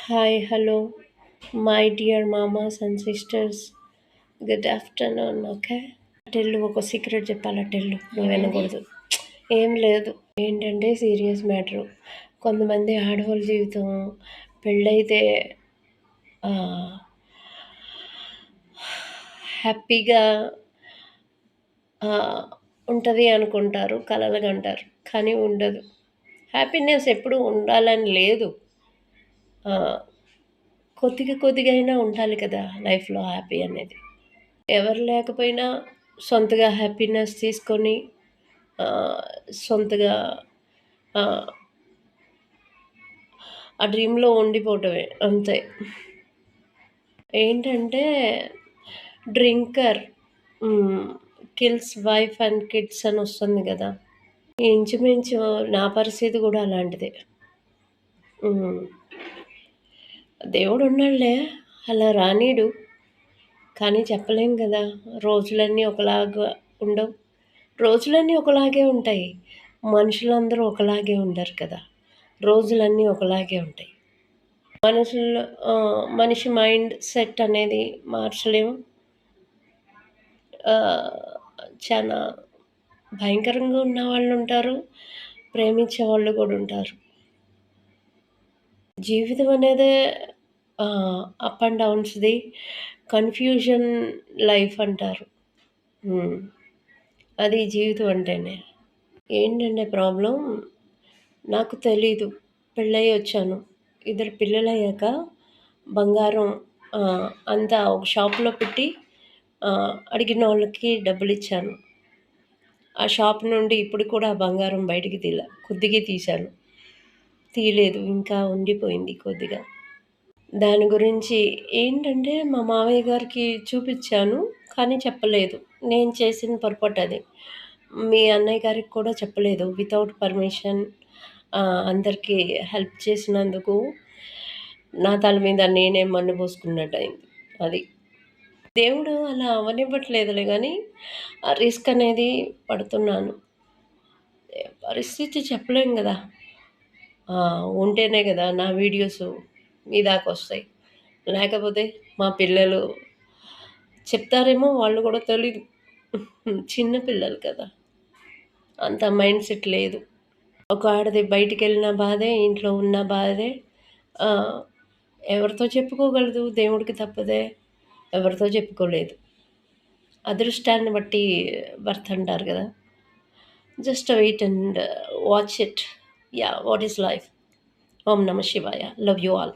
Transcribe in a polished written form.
Hi, hello, my dear mamas and sisters. Good afternoon, okay? టెల్లు ఒక secret చెప్పాలా టెల్లు నువ్వు ఏమైంది? వినకూడదు. ఏం లేదు, ఏంటంటే సీరియస్ మ్యాటరు. కొంతమంది ఆడవాళ్ళ జీవితం పెళ్ళైతే ఆ, హ్యాపీగా ఆ, ఉంటుంది అనుకుంటారు, కలలుగా అంటారు, కానీ ఉండదు. హ్యాపీనెస్ ఎప్పుడు ఉండాలని లేదు. ఆ, కొద్దిగా కొద్దిగా అయినా ఉండాలి కదా లైఫ్లో హ్యాపీ అనేది. ఎవరు లేకపోయినా సొంతగా హ్యాపీనెస్ తీసుకొని సొంతగా ఆహ్, ఆ డ్రీమ్‌లో ఉండిపోవటమే అంతే. ఏంటంటే drinker kills wife and kids అని వస్తుంది గదా! ఇంచుమించు నా పరిస్థితి గూడా అలాంటిదే. హ్మ్. దేవుడున్నాడులే, అలా రానీయడు. కానీ చెప్పలేం గదా! రోజులన్నీ ఒకలాగా ఉండవు. రోజులన్నీ ఒకలాగే ఉంటాయి. మనుషులందరూ ఒకలాగే ఉండరు కదా! రోజులన్నీ ఒకలాగే ఉంటాయి. మనుషుల్లో మనిషి మైండ్ సెట్ అనేది మార్చలేము. ఆహ్, చానా భయంకరంగా ఉన్నవాళ్ళుంటారు. ప్రేమించేవాళ్ళు గూడా ఉంటారు. జీవితం అనేదే అప్ అండ్ డౌన్స్‌ది కన్‌ఫ్యూజన్ లైఫ్ అంటారు. హ్మ్. అది జీవితం అంటేనే. ఏంటంటే ప్రాబ్లమ్, నాకు తెలీదు. పెళ్ళయ్యొచ్చాను. ఇద్దరు పిల్లలయ్యాక బంగారం అంతా ఒక షాప్‌లో పెట్టి అడిగినోళ్ళకి డబ్బులిచ్చాను. ఆ షాప్ నుండి ఇప్పుడు కూడా ఆ బంగారం బయటికి తీయలే. కొద్దిగే తీశాను. తీయలేదు. ఇంకా ఉండిపోయింది కొద్దిగా. దాని గురించి ఏంటంటే మా మావయ్య గారికి చూపిచ్చాను. కానీ చెప్పలేదు. నేను చేసిన పొరపాటది. మీ అన్నయ్య గారికి కూడా చెప్పలేదు. వితౌట్ పర్మిషన్ అందరికీ హెల్ప్ చేసినందుకు నా తల మీద నేనే మన్ను పోసుకున్నట్టయింది. అది. దేవుడు అలా అవ్వనివ్వట్లేదులే గానీ, ఆ రిస్క్ అనేది పడుతున్నాను. పరిస్థితి చెప్పలేం గదా! ఉంటేనే గదా నా వీడియోస్ మీ దాకొస్తాయి. లేకపోతే మా పిల్లలు చెప్తారేమో, వాళ్ళు గూడా తెలీదు. చిన్న పిల్లలు కదా! అంత మైండ్ సెట్ లేదు. ఒక ఆడది బయటికెళ్ళిన బాధే, ఇంట్లో ఉన్న బాధే. ఆహ్, ఎవరితో చెప్పుకోగలదు దేవుడికి తప్పదే. ఎవరితో చెప్పుకోలేదు. అదృష్టాన్ని బట్టి బర్త్ అంటారు గదా! Just wait and watch it. Yeah! What is life? Om Namah Shivaya. Love you all.